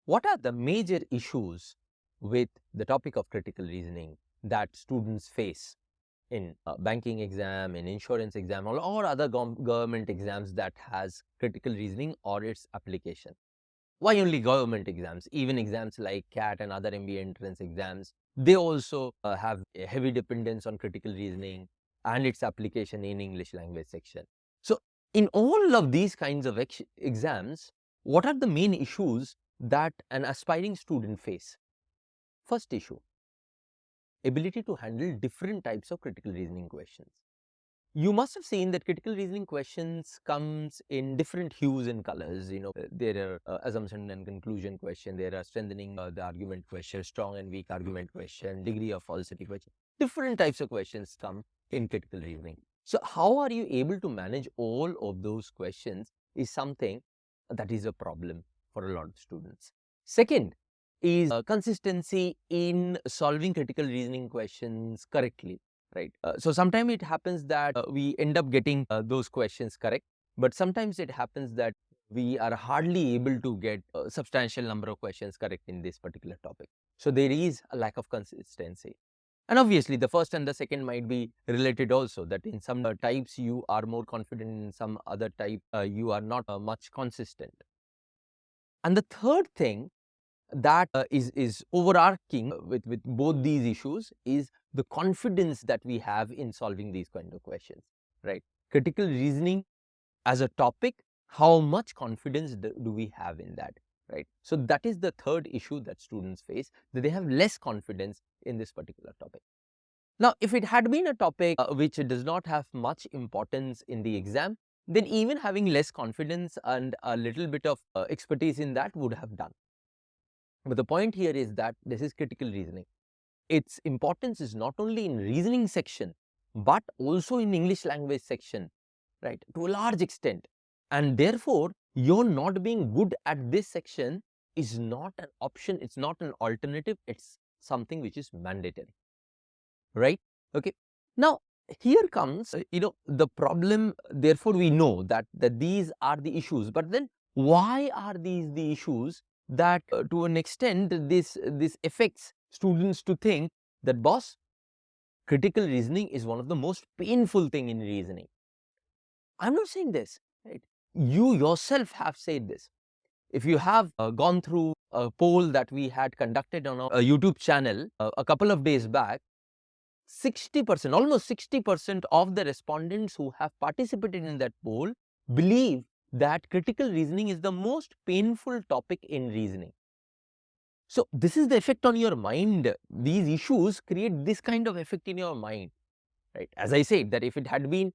What are the major issues with the topic of critical reasoning that students face in banking exam, in insurance exam, or other government exams that has critical reasoning or its application? Why only government exams? Even exams like CAT and other MBA entrance exams, they also have a heavy dependence on critical reasoning and its application in English language section. So in all of these kinds of exams, what are the main issues that an aspiring student face? First issue, ability to handle different types of critical reasoning questions. You must have seen that critical reasoning questions comes in different hues and colors. There are assumption and conclusion question, there are strengthening the argument question, strong and weak argument question, degree of falsity question. Different types of questions come in critical reasoning. So how are you able to manage all of those questions is something that is a problem for a lot of students. Second is consistency in solving critical reasoning questions correctly. Right. So sometimes it happens that we end up getting those questions correct, but sometimes it happens that we are hardly able to get a substantial number of questions correct in this particular topic. So there is a lack of consistency. And obviously, the first and the second might be related also, that in some types you are more confident, in some other type you are not much consistent. And the third thing that is overarching with both these issues is the confidence that we have in solving these kind of questions, right? Critical reasoning as a topic, how much confidence do we have in that, right? So that is the third issue that students face, that they have less confidence in this particular topic. Now, if it had been a topic which does not have much importance in the exam, then even having less confidence and a little bit of expertise in that would have done. But the point here is that this is critical reasoning. Its importance is not only in reasoning section, but also in English language section, right, to a large extent. And therefore, your not being good at this section is not an option, it's not an alternative, it's something which is mandatory, right? Okay. Now, here comes, the problem. Therefore, we know that these are the issues. But then, why are these the issues that, to an extent, this affects students to think that, boss, critical reasoning is one of the most painful thing in reasoning. I'm not saying this, right? You yourself have said this. If you have gone through a poll that we had conducted on our YouTube channel a couple of days back, 60%, almost 60% of the respondents who have participated in that poll believe that critical reasoning is the most painful topic in reasoning. So this is the effect on your mind. These issues create this kind of effect in your mind, right? As I said, that if it had been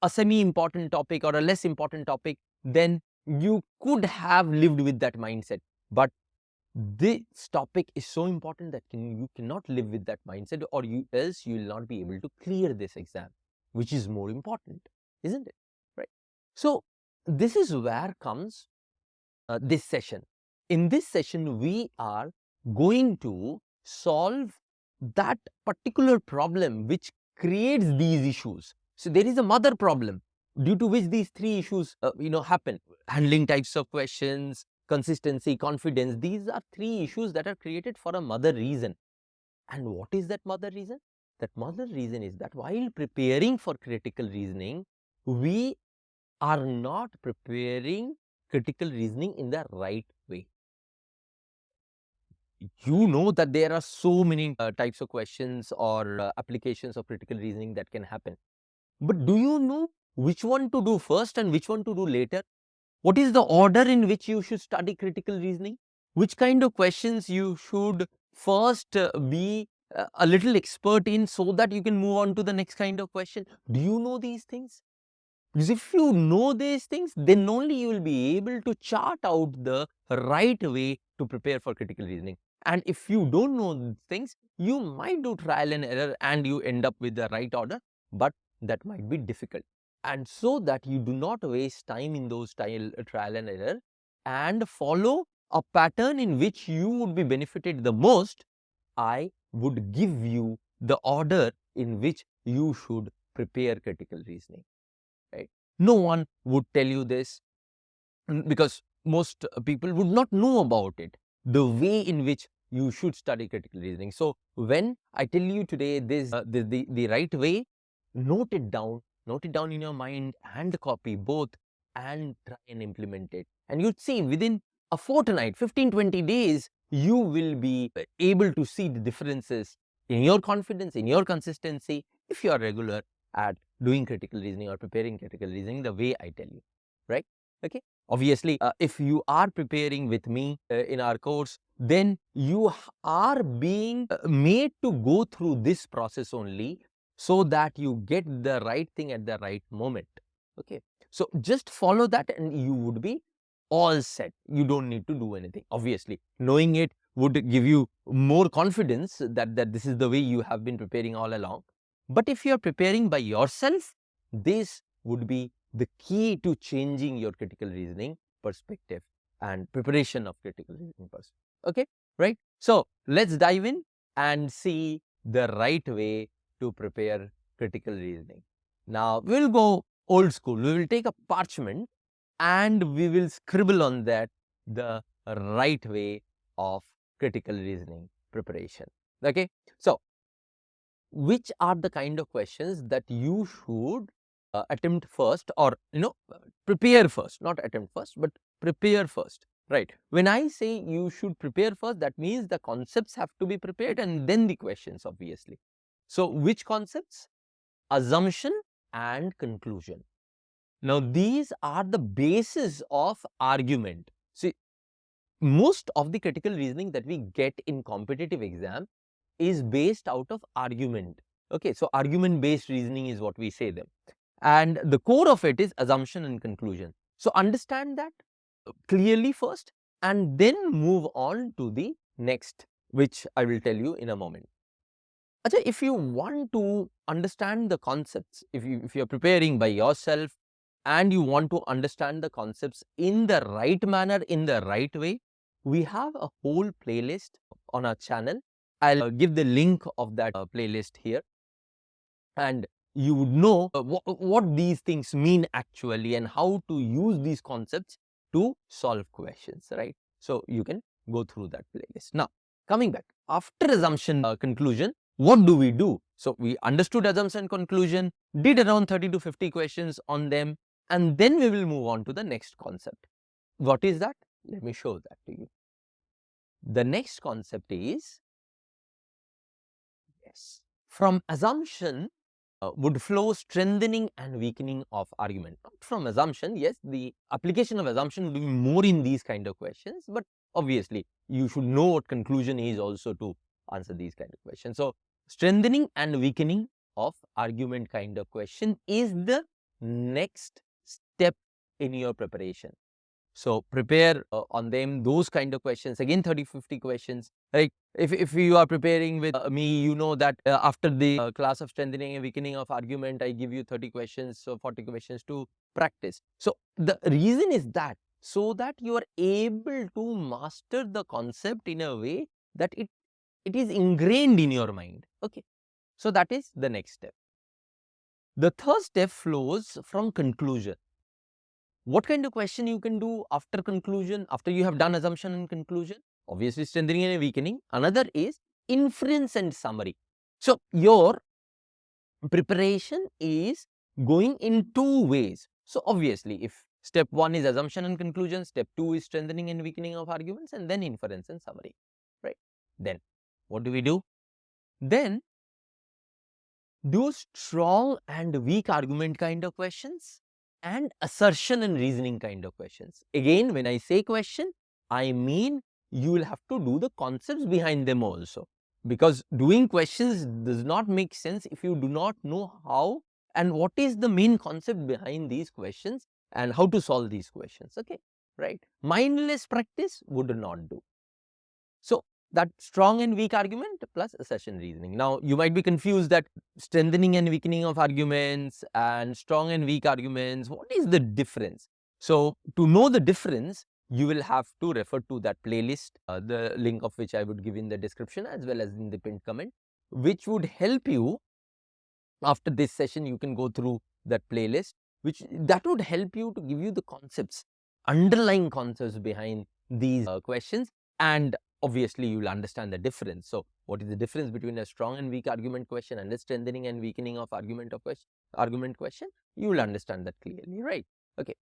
a semi-important topic or a less important topic, then you could have lived with that mindset. But this topic is so important that you cannot live with that mindset, or else you will not be able to clear this exam, which is more important, isn't it? Right. So this is where comes this session. In this session, we are going to solve that particular problem which creates these issues. So there is a mother problem due to which these three issues happen. Handling types of questions, consistency, confidence, these are three issues that are created for a mother reason. And what is that mother reason? That mother reason is that while preparing for critical reasoning, we are not preparing critical reasoning in the right way. You know that there are so many types of questions or applications of critical reasoning that can happen. But do you know which one to do first and which one to do later? What is the order in which you should study critical reasoning? Which kind of questions you should first be a little expert in, so that you can move on to the next kind of question? Do you know these things? Because if you know these things, then only you will be able to chart out the right way to prepare for critical reasoning. And if you don't know these things, you might do trial and error and you end up with the right order, but that might be difficult. And so that you do not waste time in those trial and error and follow a pattern in which you would be benefited the most, I would give you the order in which you should prepare critical reasoning. Right? No one would tell you this, because most people would not know about it. the way in which you should study critical reasoning. So when I tell you today this, the right way, note it down in your mind and the copy both, and try and implement it. And you'd see within a fortnight, 15-20 days, you will be able to see the differences in your confidence, in your consistency, if you are regular at doing critical reasoning or preparing critical reasoning the way I tell you, right? Okay. Obviously, if you are preparing with me in our course, then you are being made to go through this process only, so that you get the right thing at the right moment. Okay. So just follow that and you would be all set. You don't need to do anything. Obviously, knowing it would give you more confidence that this is the way you have been preparing all along. But if you are preparing by yourself, this would be the key to changing your critical reasoning perspective and preparation of critical reasoning perspective. Okay, right? So let's dive in and see the right way to prepare critical reasoning. Now we'll go old school. We will take a parchment and we will scribble on that the right way of critical reasoning preparation. Okay, so which are the kind of questions that you should attempt first, or prepare first, not attempt first, but prepare first, right? When I say you should prepare first, that means the concepts have to be prepared and then the questions, obviously. So which concepts? Assumption and conclusion. Now these are the basis of argument. See, most of the critical reasoning that we get in competitive exam is based out of argument. Okay, so argument based reasoning is what we say them, and the core of it is assumption and conclusion. So understand that clearly first, and then move on to the next, which I will tell you in a moment. Acha, if you want to understand the concepts, if you're preparing by yourself and you want to understand the concepts in the right manner, in the right way, we have a whole playlist on our channel. I'll give the link of that playlist here, and you would know what these things mean actually and how to use these concepts to solve questions, right? So you can go through that playlist. Now, coming back, after assumption conclusion, what do we do? So we understood assumption conclusion, did around 30 to 50 questions on them, and then we will move on to the next concept. What is that? Let me show that to you. The next concept is, yes, from assumption would flow strengthening and weakening of argument. Not from assumption, yes, the application of assumption would be more in these kind of questions, but obviously you should know what conclusion is also to answer these kind of questions. So strengthening and weakening of argument kind of question is the next step in your preparation. So prepare on them, those kind of questions, again 30-50 questions. Like if you are preparing with me, you know that after the class of strengthening and weakening of argument, I give you 30 questions, so 40 questions to practice. So the reason is that, so that you are able to master the concept in a way that it is ingrained in your mind. Okay, so that is the next step. The third step flows from conclusion. What kind of question you can do after conclusion, after you have done assumption and conclusion? Obviously strengthening and weakening. Another is inference and summary. So your preparation is going in two ways. So obviously if step 1 is assumption and conclusion, step 2 is strengthening and weakening of arguments, and then inference and summary, right? Then what do we do? Then do strong and weak argument kind of questions and assertion and reasoning kind of questions. Again, when I say question, I mean you will have to do the concepts behind them also, because doing questions does not make sense if you do not know how and what is the main concept behind these questions and how to solve these questions. Okay, right? Mindless practice would not do. So that strong and weak argument plus assertion reasoning. Now you might be confused that strengthening and weakening of arguments and strong and weak arguments, what is the difference? So to know the difference, you will have to refer to that playlist, the link of which I would give in the description as well as in the pinned comment, which would help you. After this session, you can go through that playlist, which that would help you to give you the concepts, underlying concepts behind these questions, And obviously you will understand the difference. So what is the difference between a strong and weak argument question and a strengthening and weakening of argument question? You will understand that clearly, right? Okay.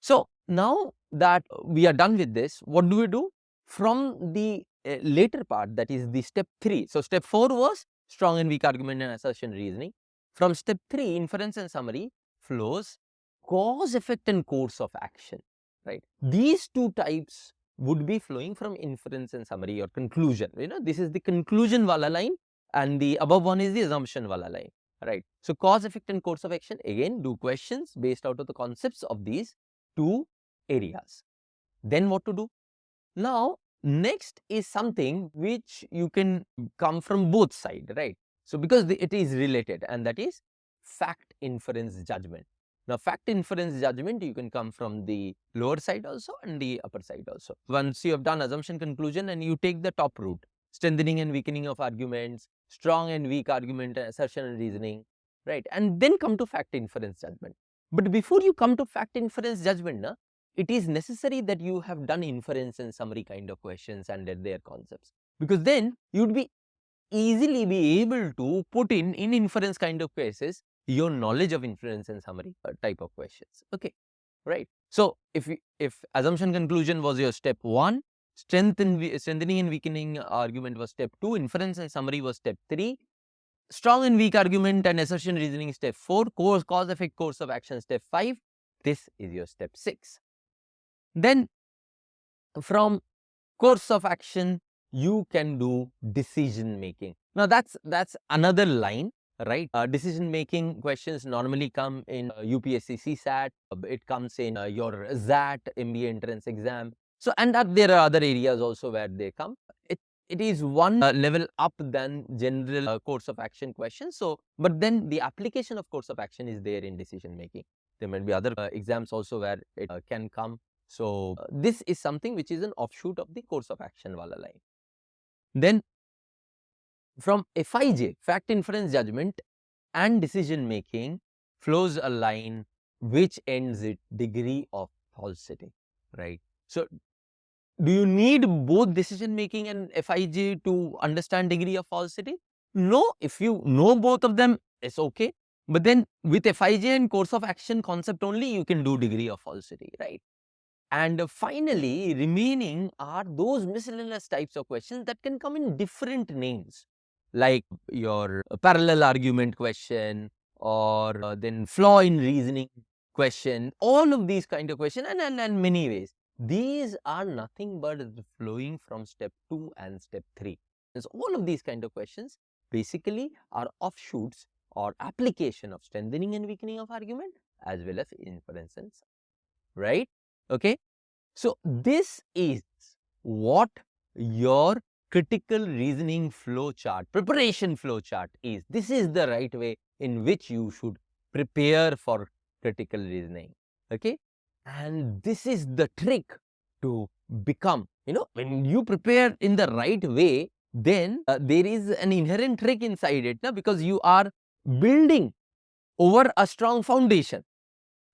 So now that we are done with this, what do we do? From the later part, that is the step 3. So step 4 was strong and weak argument and assertion reasoning. From step 3, inference and summary, flows cause, effect and course of action, right? These two types would be flowing from inference and summary or conclusion. This is the conclusion wala line, and the above one is the assumption wala line, right? So cause, effect and course of action, again do questions based out of the concepts of these two areas. Then what to do? Now, next is something which you can come from both sides, right? So because it is related, and that is fact inference judgment. Now, fact inference judgment, you can come from the lower side also and the upper side also. Once you have done assumption conclusion and you take the top route, strengthening and weakening of arguments, strong and weak argument, assertion and reasoning, right? And then come to fact inference judgment. But before you come to fact inference judgment, it is necessary that you have done inference and summary kind of questions and their concepts, because then you would be easily be able to put in inference kind of cases your knowledge of inference and summary type of questions. Okay, right? So if assumption conclusion was your step 1, strengthening and weakening argument was step 2, inference and summary was step 3, strong and weak argument and assertion reasoning step 4, cause effect course of action step 5. This is your step 6. Then from course of action, you can do decision making. Now that's another line, right? Decision making questions normally come in UPSC CSAT. It comes in your ZAT MBA entrance exam. So, and that there are other areas also where they come. It is one level up than general course of action questions. So, but then the application of course of action is there in decision making. There might be other exams also where it can come. So this is something which is an offshoot of the course of action wala line. Then from FIJ, fact inference judgment and decision making, flows a line which ends at degree of falsity, right? So do you need both decision making and FIJ to understand degree of falsity? No, if you know both of them, it's okay. But then with FIJ and course of action concept only, you can do degree of falsity, right? And finally, remaining are those miscellaneous types of questions that can come in different names, like your parallel argument question, or then flaw in reasoning question, all of these kind of questions, and many ways. These are nothing but flowing from step 2 and step 3. So all of these kind of questions basically are offshoots or application of strengthening and weakening of argument as well as inference, right? Okay. So this is what your critical reasoning flow chart, preparation flow chart is. This is the right way in which you should prepare for critical reasoning. Okay. And this is the trick to become, when you prepare in the right way, then there is an inherent trick inside it, because you are building over a strong foundation.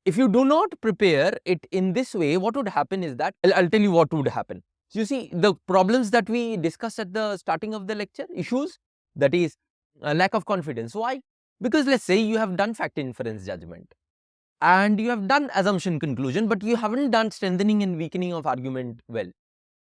If you do not prepare it in this way, what would happen is that, I'll tell you what would happen. So you see, the problems that we discussed at the starting of the lecture, issues, that is lack of confidence. Why? Because let's say you have done fact inference judgment and you have done assumption conclusion, but you haven't done strengthening and weakening of argument well.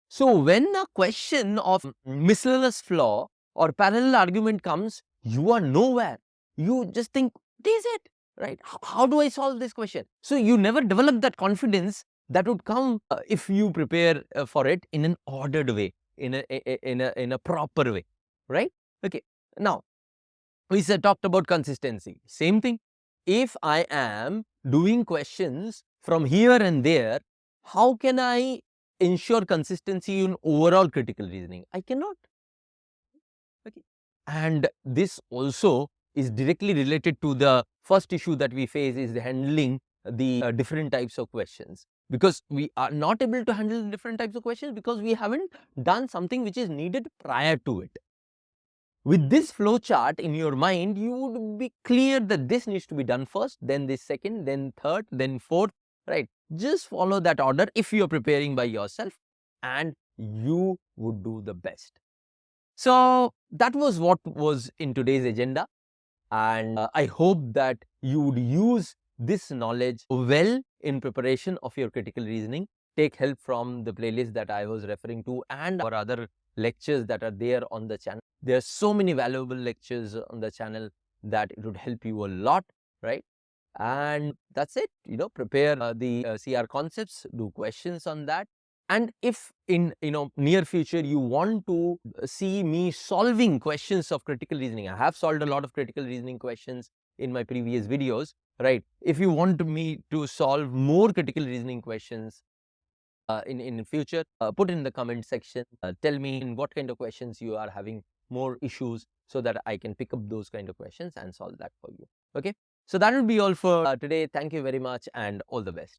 So when a question of miscellaneous flaw or parallel argument comes, you are nowhere. You just think, this is it, right? How do I solve this question? So you never develop that confidence that would come if you prepare for it in an ordered way, in a proper way, right? Okay. Now, we talked about consistency. Same thing. If I am doing questions from here and there, how can I ensure consistency in overall critical reasoning? I cannot. Okay. And this also is directly related to the first issue that we face, is the handling the different types of questions, because we are not able to handle different types of questions because we haven't done something which is needed prior to it. With this flow chart in your mind, you would be clear that this needs to be done first, then this second, then third, then fourth, right? Just follow that order if you are preparing by yourself, and you would do the best. So that was what was in today's agenda, and I hope that you would use this knowledge well in preparation of your critical reasoning. Take help from the playlist that I was referring to and our other lectures that are there on the channel. There are so many valuable lectures on the channel that it would help you a lot, right? And that's it. Prepare the CR concepts, do questions on that. And if in near future you want to see me solving questions of critical reasoning, I have solved a lot of critical reasoning questions in my previous videos, right? If you want me to solve more critical reasoning questions in future, put in the comment section. Tell me in what kind of questions you are having more issues, so that I can pick up those kind of questions and solve that for you. Okay, so that will be all for today. Thank you very much and all the best.